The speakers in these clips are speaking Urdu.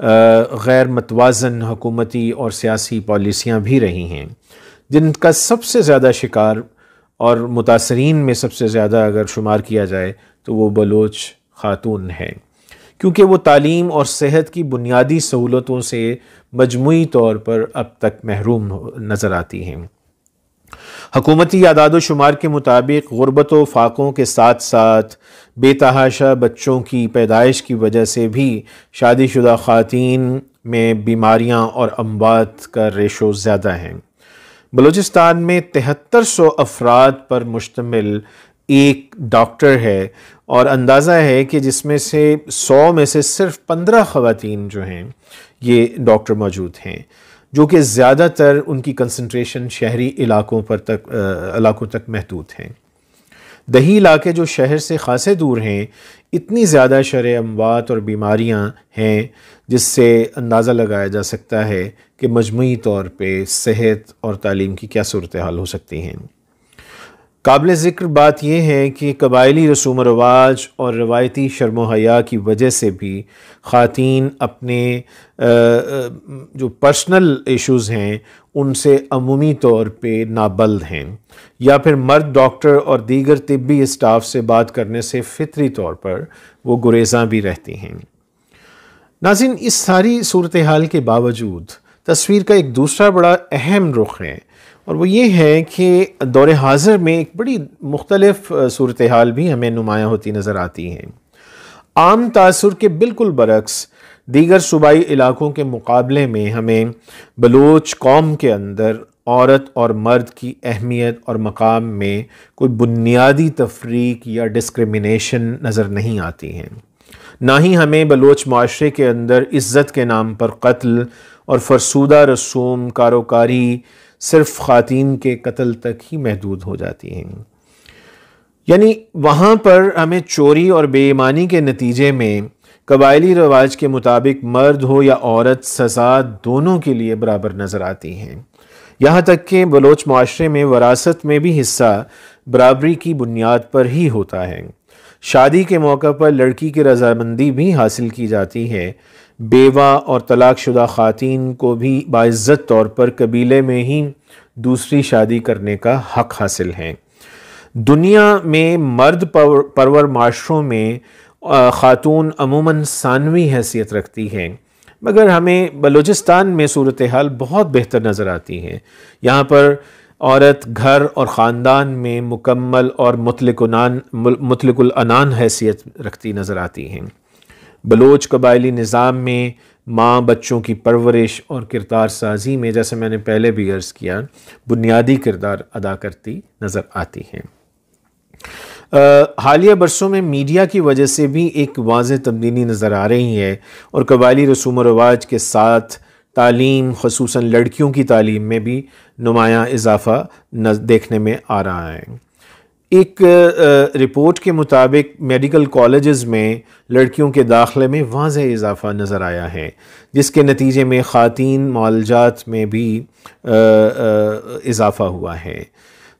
غیر متوازن حکومتی اور سیاسی پالیسیاں بھی رہی ہیں، جن کا سب سے زیادہ شکار اور متاثرین میں سب سے زیادہ اگر شمار کیا جائے تو وہ بلوچ خاتون ہے، کیونکہ وہ تعلیم اور صحت کی بنیادی سہولتوں سے مجموعی طور پر اب تک محروم نظر آتی ہیں۔ حکومتی اعداد و شمار کے مطابق غربت و فاقوں کے ساتھ ساتھ بے تحاشا بچوں کی پیدائش کی وجہ سے بھی شادی شدہ خواتین میں بیماریاں اور اموات کا ریشو زیادہ ہیں۔ بلوچستان میں 7300 افراد پر مشتمل ایک ڈاکٹر ہے، اور اندازہ ہے کہ جس میں سے 100 میں سے صرف 15 خواتین جو ہیں یہ ڈاکٹر موجود ہیں، جو کہ زیادہ تر ان کی کنسنٹریشن شہری علاقوں تک محدود ہیں۔ دیہی علاقے جو شہر سے خاصے دور ہیں، اتنی زیادہ شرح اموات اور بیماریاں ہیں جس سے اندازہ لگایا جا سکتا ہے کہ مجموعی طور پہ صحت اور تعلیم کی کیا صورتحال ہو سکتی ہیں۔ قابل ذکر بات یہ ہے کہ قبائلی رسوم و رواج اور روایتی شرم و حیا کی وجہ سے بھی خواتین اپنے جو پرسنل ایشوز ہیں ان سے عمومی طور پہ نابلد ہیں، یا پھر مرد ڈاکٹر اور دیگر طبی اسٹاف سے بات کرنے سے فطری طور پر وہ گریزاں بھی رہتی ہیں۔ ناظرین، اس ساری صورتحال کے باوجود تصویر کا ایک دوسرا بڑا اہم رخ ہے، اور وہ یہ ہے کہ دور حاضر میں ایک بڑی مختلف صورتحال بھی ہمیں نمایاں ہوتی نظر آتی ہیں۔ عام تاثر کے بالکل برعکس دیگر صوبائی علاقوں کے مقابلے میں ہمیں بلوچ قوم کے اندر عورت اور مرد کی اہمیت اور مقام میں کوئی بنیادی تفریق یا ڈسکریمنیشن نظر نہیں آتی ہیں، نہ ہی ہمیں بلوچ معاشرے کے اندر عزت کے نام پر قتل اور فرسودہ رسوم کاروکاری صرف خواتین کے قتل تک ہی محدود ہو جاتی ہیں۔ یعنی وہاں پر ہمیں چوری اور بے ایمانی کے نتیجے میں قبائلی رواج کے مطابق مرد ہو یا عورت سزا دونوں کے لیے برابر نظر آتی ہیں، یہاں تک کہ بلوچ معاشرے میں وراثت میں بھی حصہ برابری کی بنیاد پر ہی ہوتا ہے۔ شادی کے موقع پر لڑکی کی رضامندی بھی حاصل کی جاتی ہے، بیوہ اور طلاق شدہ خواتین کو بھی باعزت طور پر قبیلے میں ہی دوسری شادی کرنے کا حق حاصل ہے۔ دنیا میں مرد پرور معاشروں میں خاتون عموماً ثانوی حیثیت رکھتی ہے، مگر ہمیں بلوچستان میں صورتحال بہت بہتر نظر آتی ہے۔ یہاں پر عورت گھر اور خاندان میں مکمل اور مطلق العنان حیثیت رکھتی نظر آتی ہیں۔ بلوچ قبائلی نظام میں ماں بچوں کی پرورش اور کردار سازی میں، جیسے میں نے پہلے بھی عرض کیا، بنیادی کردار ادا کرتی نظر آتی ہیں۔ حالیہ برسوں میں میڈیا کی وجہ سے بھی ایک واضح تبدیلی نظر آ رہی ہے، اور قبائلی رسوم و رواج کے ساتھ تعلیم، خصوصاً لڑکیوں کی تعلیم میں بھی نمایاں اضافہ دیکھنے میں آ رہا ہے۔ ایک رپورٹ کے مطابق میڈیکل کالجز میں لڑکیوں کے داخلے میں واضح اضافہ نظر آیا ہے، جس کے نتیجے میں خواتین معالجات میں بھی اضافہ ہوا ہے۔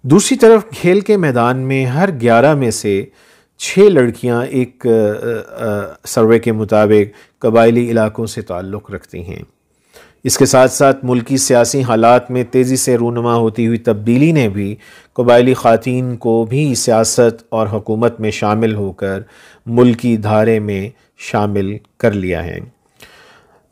دوسری طرف کھیل کے میدان میں ہر 11 میں سے 6 لڑکیاں ایک سروے کے مطابق قبائلی علاقوں سے تعلق رکھتی ہیں۔ اس کے ساتھ ساتھ ملکی سیاسی حالات میں تیزی سے رونما ہوتی ہوئی تبدیلی نے بھی قبائلی خواتین کو بھی سیاست اور حکومت میں شامل ہو کر ملکی دھارے میں شامل کر لیا ہے۔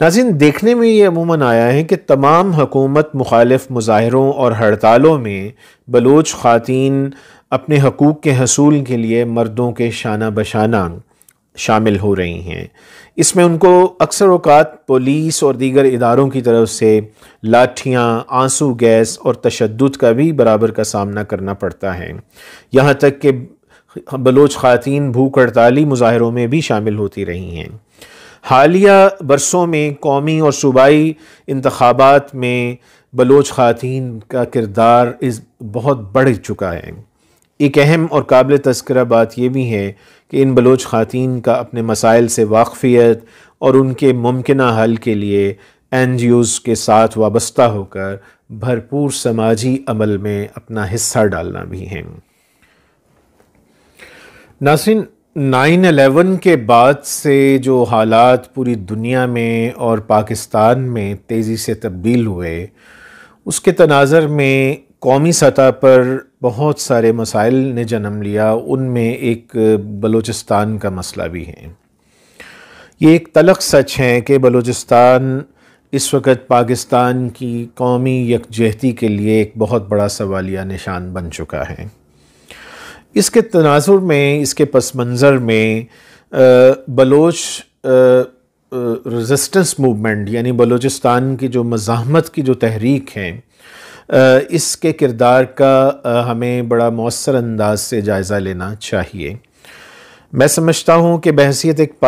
ناظرین، دیکھنے میں یہ عموماً آیا ہے کہ تمام حکومت مخالف مظاہروں اور ہڑتالوں میں بلوچ خواتین اپنے حقوق کے حصول کے لیے مردوں کے شانہ بشانہ شامل ہو رہی ہیں۔ اس میں ان کو اکثر اوقات پولیس اور دیگر اداروں کی طرف سے لاٹھیاں، آنسو گیس اور تشدد کا بھی برابر کا سامنا کرنا پڑتا ہے، یہاں تک کہ بلوچ خواتین بھوک ہڑتالی مظاہروں میں بھی شامل ہوتی رہی ہیں۔ حالیہ برسوں میں قومی اور صوبائی انتخابات میں بلوچ خواتین کا کردار بہت بڑھ چکا ہے۔ ایک اہم اور قابل تذکرہ بات یہ بھی ہے کہ ان بلوچ خواتین کا اپنے مسائل سے واقفیت اور ان کے ممکنہ حل کے لیے NGOs کے ساتھ وابستہ ہو کر بھرپور سماجی عمل میں اپنا حصہ ڈالنا بھی ہے۔ ناظرین، 9/11 کے بعد سے جو حالات پوری دنیا میں اور پاکستان میں تیزی سے تبدیل ہوئے، اس کے تناظر میں قومی سطح پر بہت سارے مسائل نے جنم لیا۔ ان میں ایک بلوچستان کا مسئلہ بھی ہے۔ یہ ایک تلخ سچ ہے کہ بلوچستان اس وقت پاکستان کی قومی یکجہتی کے لیے ایک بہت بڑا سوالیہ نشان بن چکا ہے۔ اس کے تناظر میں، اس کے پس منظر میں بلوچ ریزسٹنس موومنٹ یعنی بلوچستان کی جو مزاحمت کی جو تحریک ہے، اس کے کردار کا ہمیں بڑا مؤثر انداز سے جائزہ لینا چاہیے۔ میں سمجھتا ہوں کہ بحیثیت ایک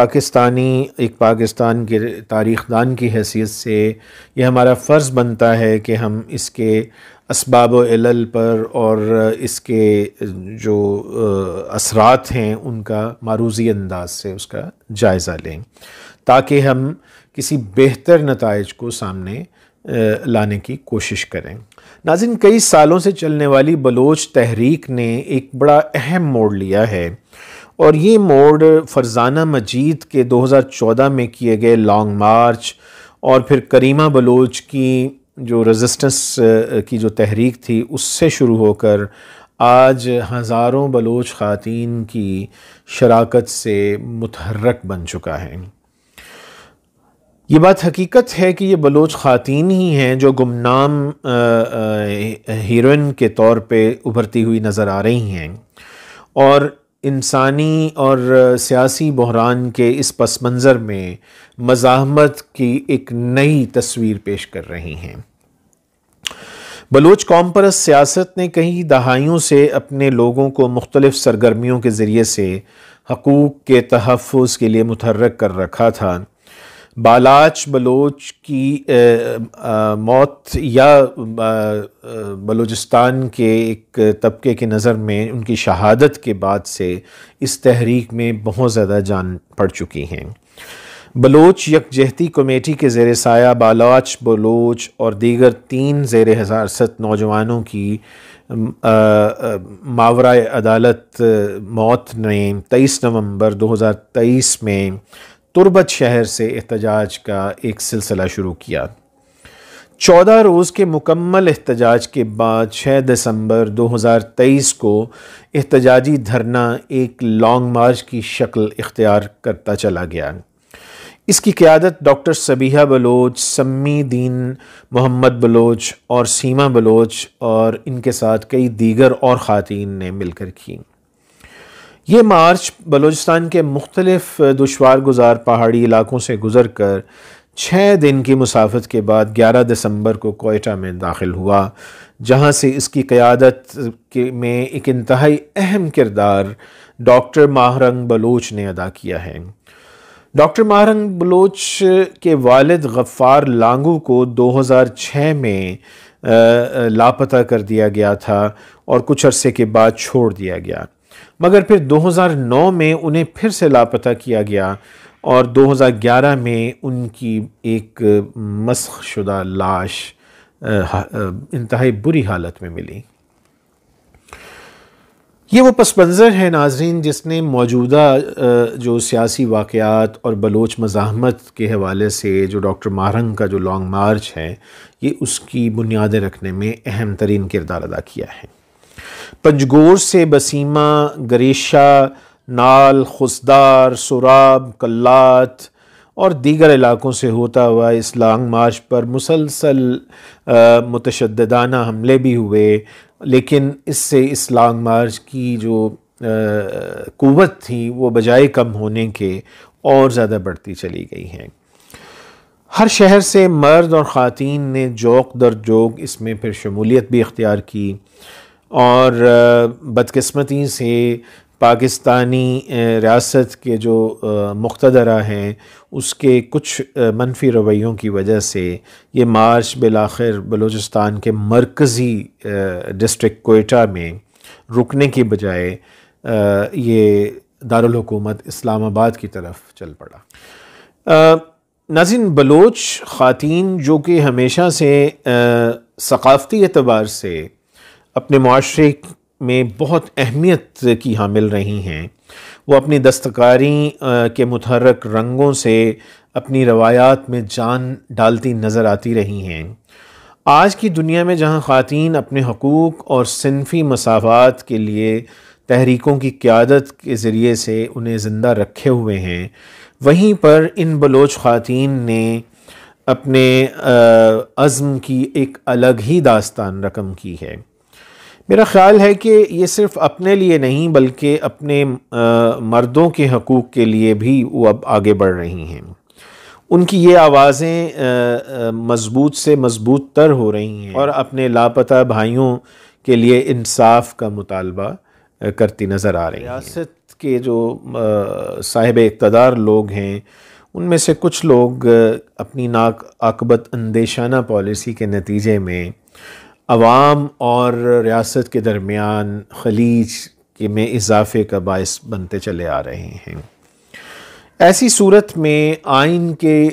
پاکستان کے تاریخ دان کی حیثیت سے یہ ہمارا فرض بنتا ہے کہ ہم اس کے اسباب و علل پر اور اس کے جو اثرات ہیں ان کا معروضی انداز سے اس کا جائزہ لیں، تاکہ ہم کسی بہتر نتائج کو سامنے لانے کی کوشش کریں۔ ناظرین، کئی سالوں سے چلنے والی بلوچ تحریک نے ایک بڑا اہم موڑ لیا ہے، اور یہ موڑ فرزانہ مجید کے 2014 میں کیے گئے لانگ مارچ اور پھر کریمہ بلوچ کی جو ریزسٹنس کی جو تحریک تھی اس سے شروع ہو کر آج ہزاروں بلوچ خواتین کی شراکت سے متحرک بن چکا ہے۔ یہ بات حقیقت ہے کہ یہ بلوچ خواتین ہی ہیں جو گمنام ہیروئن کے طور پہ ابھرتی ہوئی نظر آ رہی ہیں، اور انسانی اور سیاسی بحران کے اس پس منظر میں مزاحمت کی ایک نئی تصویر پیش کر رہی ہیں۔ بلوچ قوم پرست سیاست نے کئی دہائیوں سے اپنے لوگوں کو مختلف سرگرمیوں کے ذریعے سے حقوق کے تحفظ کے لیے متحرک کر رکھا تھا۔ بالاچ بلوچ کی موت یا بلوچستان کے ایک طبقے کی نظر میں ان کی شہادت کے بعد سے اس تحریک میں بہت زیادہ جان پڑ چکی ہیں۔ بلوچ یکجہتی کمیٹی کے زیر سایہ بالاچ بلوچ اور دیگر 3 زیر حراست نوجوانوں کی ماورائے عدالت موت نے 23 نومبر 2023 میں تربت شہر سے احتجاج کا ایک سلسلہ شروع کیا۔ 14 روز کے مکمل احتجاج کے بعد 6 دسمبر 2023 کو احتجاجی دھرنا ایک لانگ مارچ کی شکل اختیار کرتا چلا گیا۔ اس کی قیادت ڈاکٹر صبیحہ بلوچ، سمی دین محمد بلوچ اور سیما بلوچ اور ان کے ساتھ کئی دیگر اور خواتین نے مل کر کی۔ یہ مارچ بلوچستان کے مختلف دشوار گزار پہاڑی علاقوں سے گزر کر 6 دن کی مسافت کے بعد 11 دسمبر کو کوئٹہ میں داخل ہوا، جہاں سے اس کی قیادت میں ایک انتہائی اہم کردار ڈاکٹر ماہرنگ بلوچ نے ادا کیا ہے۔ ڈاکٹر ماہرنگ بلوچ کے والد غفار لانگو کو 2006 میں لاپتہ کر دیا گیا تھا اور کچھ عرصے کے بعد چھوڑ دیا گیا، مگر پھر 2009 میں انہیں پھر سے لاپتہ کیا گیا اور 2011 میں ان کی ایک مسخ شدہ لاش انتہائی بری حالت میں ملی۔ یہ وہ پس منظر ہے ناظرین جس نے موجودہ جو سیاسی واقعات اور بلوچ مزاحمت کے حوالے سے جو ڈاکٹر ماہرنگ کا جو لانگ مارچ ہے، یہ اس کی بنیادیں رکھنے میں اہم ترین کردار ادا کیا ہے۔ پنجگور سے بسیمہ، گریشہ، نال، خسدار، سراب، کلات اور دیگر علاقوں سے ہوتا ہوا اس لانگ مارچ پر مسلسل متشددانہ حملے بھی ہوئے، لیکن اس سے اس لانگ مارچ کی جو قوت تھی وہ بجائے کم ہونے کے اور زیادہ بڑھتی چلی گئی ہے۔ ہر شہر سے مرد اور خواتین نے جوق در جوق اس میں پھر شمولیت بھی اختیار کی، اور بدقسمتی سے پاکستانی ریاست کے جو مقتدرہ ہیں اس کے کچھ منفی رویوں کی وجہ سے یہ مارچ بالآخر بلوچستان کے مرکزی ڈسٹرکٹ کوئٹہ میں رکنے کی بجائے یہ دارالحکومت اسلام آباد کی طرف چل پڑا۔ ناظرین، بلوچ خواتین جو کہ ہمیشہ سے ثقافتی اعتبار سے اپنے معاشرے میں بہت اہمیت کی حامل رہی ہیں، وہ اپنی دستکاری کے متحرک رنگوں سے اپنی روایات میں جان ڈالتی نظر آتی رہی ہیں۔ آج کی دنیا میں جہاں خواتین اپنے حقوق اور صنفی مساوات کے لیے تحریکوں کی قیادت کے ذریعے سے انہیں زندہ رکھے ہوئے ہیں، وہیں پر ان بلوچ خواتین نے اپنے عزم کی ایک الگ ہی داستان رقم کی ہے۔ میرا خیال ہے کہ یہ صرف اپنے لیے نہیں بلکہ اپنے مردوں کے حقوق کے لیے بھی وہ اب آگے بڑھ رہی ہیں۔ ان کی یہ آوازیں مضبوط سے مضبوط تر ہو رہی ہیں اور اپنے لاپتہ بھائیوں کے لیے انصاف کا مطالبہ کرتی نظر آ رہی ہیں۔ ریاست کے جو صاحب اقتدار لوگ ہیں ان میں سے کچھ لوگ اپنی ناعاقبت اندیشانہ پالیسی کے نتیجے میں عوام اور ریاست کے درمیان خلیج میں اضافے کا باعث بنتے چلے آ رہے ہیں۔ ایسی صورت میں آئین کے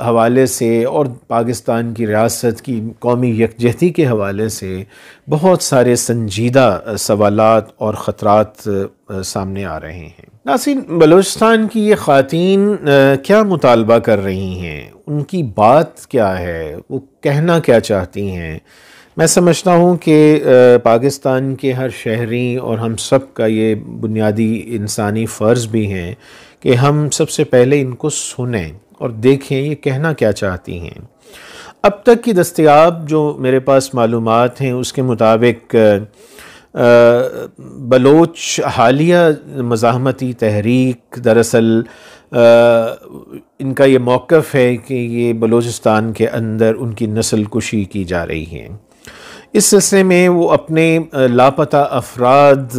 حوالے سے اور پاکستان کی ریاست کی قومی یکجہتی کے حوالے سے بہت سارے سنجیدہ سوالات اور خطرات سامنے آ رہے ہیں۔ ناظرین، بلوچستان کی یہ خواتین کیا مطالبہ کر رہی ہیں؟ ان کی بات کیا ہے؟ وہ کہنا کیا چاہتی ہیں؟ میں سمجھتا ہوں کہ پاکستان کے ہر شہری اور ہم سب کا یہ بنیادی انسانی فرض بھی ہے کہ ہم سب سے پہلے ان کو سنیں اور دیکھیں یہ کہنا کیا چاہتی ہیں۔ اب تک کی دستیاب جو میرے پاس معلومات ہیں اس کے مطابق بلوچ حالیہ مزاحمتی تحریک دراصل ان کا یہ موقف ہے کہ یہ بلوچستان کے اندر ان کی نسل کشی کی جا رہی ہے۔ اس سلسلے میں وہ اپنے لاپتہ افراد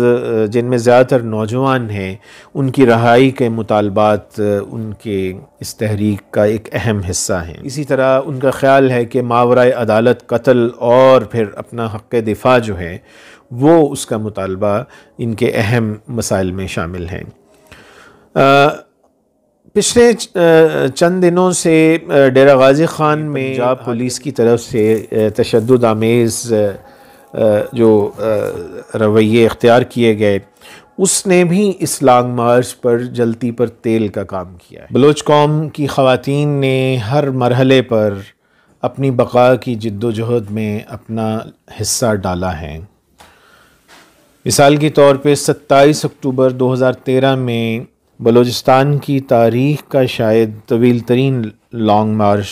جن میں زیادہ تر نوجوان ہیں ان کی رہائی کے مطالبات ان کے اس تحریک کا ایک اہم حصہ ہیں۔ اسی طرح ان کا خیال ہے کہ ماورائے عدالت قتل اور پھر اپنا حق دفاع جو ہے وہ اس کا مطالبہ ان کے اہم مسائل میں شامل ہیں۔ پچھلے چند دنوں سے ڈیرہ غازی خان میں پنجاب پولیس کی طرف سے تشدد آمیز جو رویے اختیار کیے گئے اس نے بھی اس لانگ مارچ پر جلتی پر تیل کا کام کیا ہے۔ بلوچ قوم کی خواتین نے ہر مرحلے پر اپنی بقا کی جد و جہد میں اپنا حصہ ڈالا ہے۔ مثال کے طور پہ 27 اکتوبر 2013 میں بلوچستان کی تاریخ کا شاید طویل ترین لانگ مارچ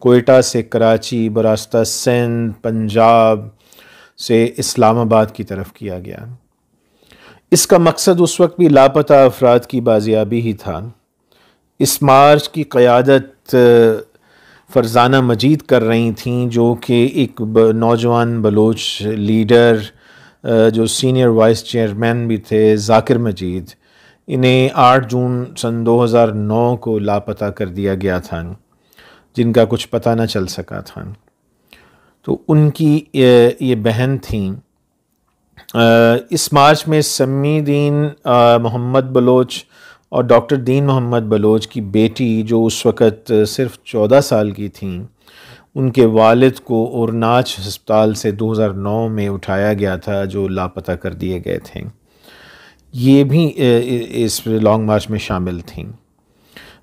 کوئٹہ سے کراچی براستہ سندھ پنجاب سے اسلام آباد کی طرف کیا گیا۔ اس کا مقصد اس وقت بھی لاپتہ افراد کی بازیابی ہی تھا۔ اس مارچ کی قیادت فرزانہ مجید کر رہی تھیں جو کہ ایک نوجوان بلوچ لیڈر جو سینئر وائس چیئرمین بھی تھے ذاکر مجید، انہیں 8 جون سن 2009 کو لاپتہ کر دیا گیا تھا، جن کا کچھ پتہ نہ چل سکا تھا۔ تو ان کی یہ بہن تھیں۔ اس مارچ میں سمی دین محمد بلوچ اور ڈاکٹر دین محمد بلوچ کی بیٹی جو اس وقت صرف 14 سال کی تھیں، ان کے والد کو اورناچ ہسپتال سے 2009 میں اٹھایا گیا تھا جو لاپتہ کر دیے گئے تھے۔ یہ بھی اس لانگ مارچ میں شامل تھیں۔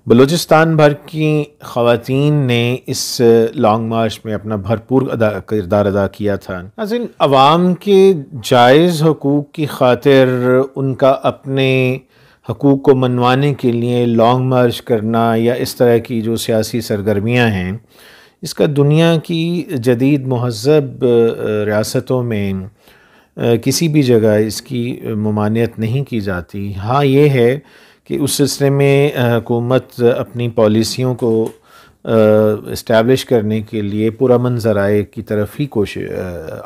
بلوچستان بھر کی خواتین نے اس لانگ مارچ میں اپنا بھرپور کردار ادا کیا تھا۔ ناظرین، عوام کے جائز حقوق کی خاطر ان کا اپنے حقوق کو منوانے کے لیے لانگ مارچ کرنا یا اس طرح کی جو سیاسی سرگرمیاں ہیں، اس کا دنیا کی جدید مہذب ریاستوں میں کسی بھی جگہ اس کی ممانعت نہیں کی جاتی۔ ہاں یہ ہے کہ اس سلسلے میں حکومت اپنی پالیسیوں کو اسٹیبلش کرنے کے لیے پرامن ذرائع کی طرف ہی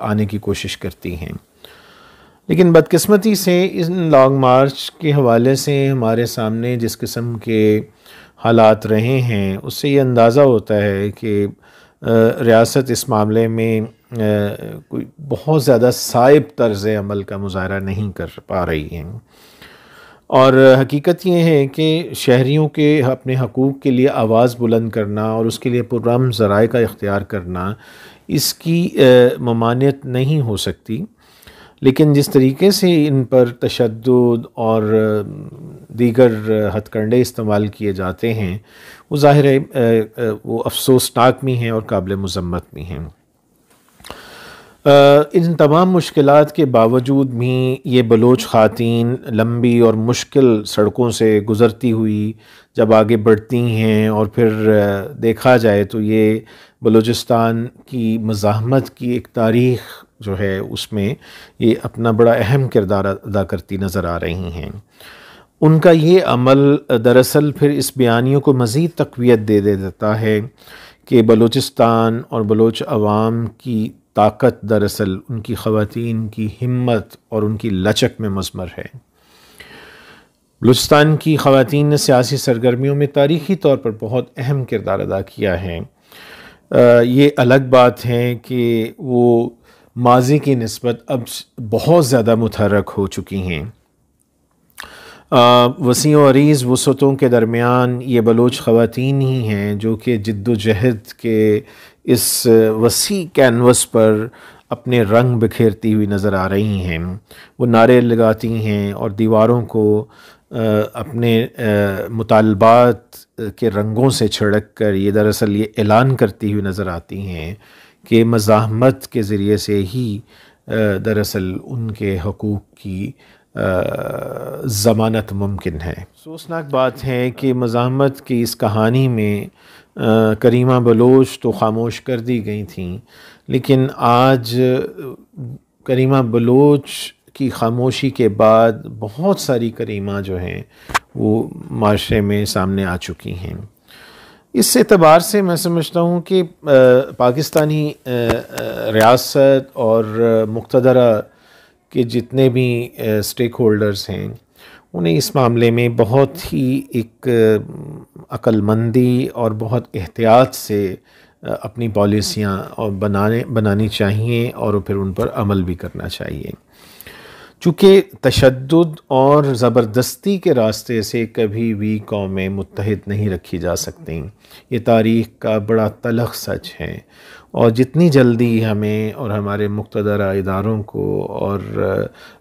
آنے کی کوشش کرتی ہیں، لیکن بدقسمتی سے ان لانگ مارچ کے حوالے سے ہمارے سامنے جس قسم کے حالات رہے ہیں اس سے یہ اندازہ ہوتا ہے کہ ریاست اس معاملے میں کوئی بہت زیادہ صائب طرز عمل کا مظاہرہ نہیں کر پا رہی ہیں، اور حقیقت یہ ہے کہ شہریوں کے اپنے حقوق کے لیے آواز بلند کرنا اور اس کے لیے پرامن ذرائع کا اختیار کرنا اس کی ممانعت نہیں ہو سکتی۔ لیکن جس طریقے سے ان پر تشدد اور دیگر ہتھ کنڈے استعمال کیے جاتے ہیں وہ ظاہر ہے وہ افسوسناک بھی ہیں اور قابل مذمت بھی ہیں۔ ان تمام مشکلات کے باوجود بھی یہ بلوچ خواتین لمبی اور مشکل سڑکوں سے گزرتی ہوئی جب آگے بڑھتی ہیں، اور پھر دیکھا جائے تو یہ بلوچستان کی مزاحمت کی ایک تاریخ جو ہے اس میں یہ اپنا بڑا اہم کردار ادا کرتی نظر آ رہی ہیں۔ ان کا یہ عمل دراصل پھر اس بیانیوں کو مزید تقویت دے دیتا ہے کہ بلوچستان اور بلوچ عوام کی طاقت دراصل ان کی خواتین کی ہمت اور ان کی لچک میں مضمر ہے۔ بلوچستان کی خواتین نے سیاسی سرگرمیوں میں تاریخی طور پر بہت اہم کردار ادا کیا ہے۔ یہ الگ بات ہے کہ وہ ماضی کی نسبت اب بہت زیادہ متحرک ہو چکی ہیں۔ وسیع و عریض وسعتوں کے درمیان یہ بلوچ خواتین ہی ہیں جو کہ جد و جہد کے اس وسیع کینوس پر اپنے رنگ بکھیرتی ہوئی نظر آ رہی ہیں۔ وہ نعرے لگاتی ہیں اور دیواروں کو اپنے مطالبات کے رنگوں سے چھڑک کر یہ دراصل یہ اعلان کرتی ہوئی نظر آتی ہیں کہ مزاحمت کے ذریعے سے ہی دراصل ان کے حقوق کی ضمانت ممکن ہے۔ افسوسناک بات ہے کہ مزاحمت کی اس کہانی میں کریمہ بلوچ تو خاموش کر دی گئی تھیں، لیکن آج کریمہ بلوچ کی خاموشی کے بعد بہت ساری کریمہ جو ہیں وہ معاشرے میں سامنے آ چکی ہیں۔ اس اعتبار سے میں سمجھتا ہوں کہ پاکستانی ریاست اور مقتدرہ کے جتنے بھی اسٹیک ہولڈرز ہیں انہیں اس معاملے میں بہت ہی ایک عقل مندی اور بہت احتیاط سے اپنی پالیسیاں بنانی چاہیے اور پھر ان پر عمل بھی کرنا چاہیے، چونکہ تشدد اور زبردستی کے راستے سے کبھی بھی قومیں متحد نہیں رکھی جا سکتیں۔ یہ تاریخ کا بڑا تلخ سچ ہے، اور جتنی جلدی ہمیں اور ہمارے مقتدرہ اداروں کو اور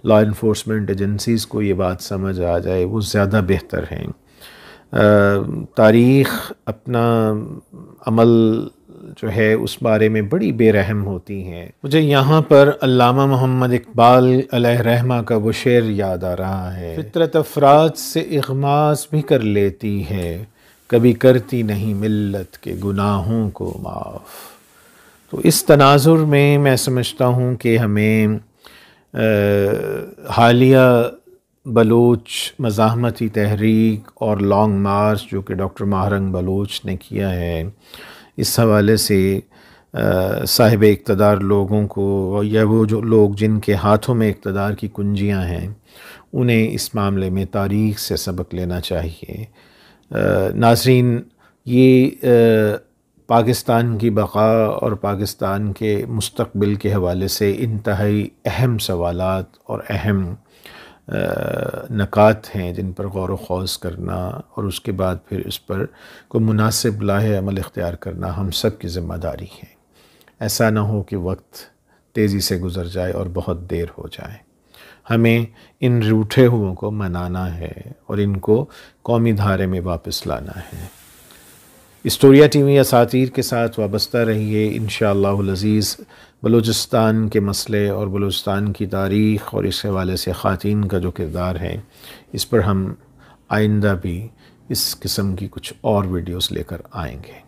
لا انفورسمنٹ ایجنسیز کو یہ بات سمجھ آ جائے وہ زیادہ بہتر ہیں۔ تاریخ اپنا عمل جو ہے اس بارے میں بڑی بے رحم ہوتی ہیں۔ مجھے یہاں پر علامہ محمد اقبال علیہ رحمہ کا وہ شعر یاد آ رہا ہے، فطرت افراد سے اغماس بھی کر لیتی ہے، کبھی کرتی نہیں ملت کے گناہوں کو معاف۔ تو اس تناظر میں سمجھتا ہوں کہ ہمیں حالیہ بلوچ مزاحمتی تحریک اور لانگ مارچ جو کہ ڈاکٹر ماہرنگ بلوچ نے کیا ہے، اس حوالے سے صاحب اقتدار لوگوں کو یا وہ جو لوگ جن کے ہاتھوں میں اقتدار کی کنجیاں ہیں انہیں اس معاملے میں تاریخ سے سبق لینا چاہیے۔ ناظرین، یہ پاکستان کی بقا اور پاکستان کے مستقبل کے حوالے سے انتہائی اہم سوالات اور اہم نکات ہیں جن پر غور و خوض کرنا اور اس کے بعد پھر اس پر کوئی مناسب لاہ عمل اختیار کرنا ہم سب کی ذمہ داری ہے۔ ایسا نہ ہو کہ وقت تیزی سے گزر جائے اور بہت دیر ہو جائے۔ ہمیں ان روٹھے ہوئوں کو منانا ہے اور ان کو قومی دھارے میں واپس لانا ہے۔ اسٹوریا ٹی وی اساتیر کے ساتھ وابستہ رہیے۔ انشاءاللہ العزیز بلوچستان کے مسئلے اور بلوچستان کی تاریخ اور اس حوالے سے خواتین کا جو کردار ہے اس پر ہم آئندہ بھی اس قسم کی کچھ اور ویڈیوز لے کر آئیں گے۔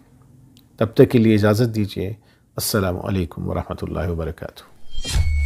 تب تک کے لیے اجازت دیجیے۔ السلام علیکم ورحمۃ اللہ وبرکاتہ۔